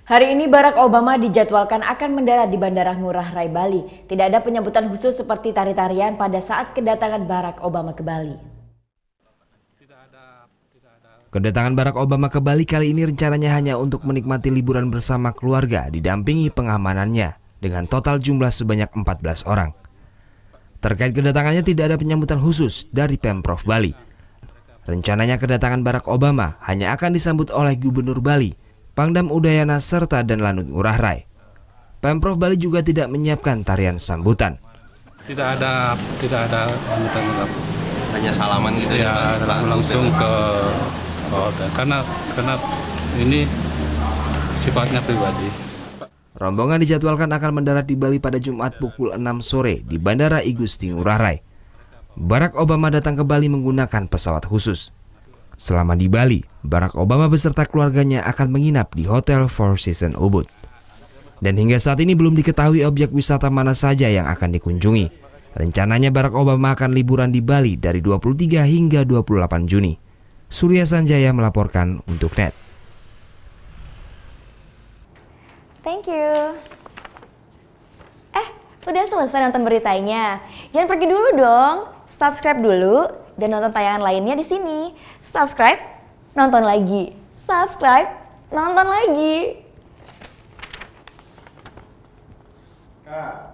Hari ini Barack Obama dijadwalkan akan mendarat di Bandara Ngurah Rai Bali. Tidak ada penyambutan khusus seperti tari-tarian pada saat kedatangan Barack Obama ke Bali. Kedatangan Barack Obama ke Bali kali ini rencananya hanya untuk menikmati liburan bersama keluarga didampingi pengamanannya dengan total jumlah sebanyak 14 orang. Terkait kedatangannya tidak ada penyambutan khusus dari Pemprov Bali. Rencananya kedatangan Barack Obama hanya akan disambut oleh Gubernur Bali, Pangdam Udayana serta dan Lanut Ngurah Rai. Pemprov Bali juga tidak menyiapkan tarian sambutan. Tidak ada sambutan, hanya salaman gitu ya, langsung ke hotel karena ini sifatnya pribadi. Rombongan dijadwalkan akan mendarat di Bali pada Jumat pukul 6 sore di Bandara I Gusti Ngurah Rai. Barack Obama datang ke Bali menggunakan pesawat khusus. Selama di Bali, Barack Obama beserta keluarganya akan menginap di Hotel Four Seasons Ubud. Dan hingga saat ini belum diketahui objek wisata mana saja yang akan dikunjungi. Rencananya Barack Obama akan liburan di Bali dari 23 hingga 28 Juni. Surya Sanjaya melaporkan untuk NET. Thank you. Udah selesai nonton beritanya? Jangan pergi dulu dong. Subscribe dulu dan nonton tayangan lainnya di sini. Subscribe, nonton lagi. Subscribe, nonton lagi. Kak.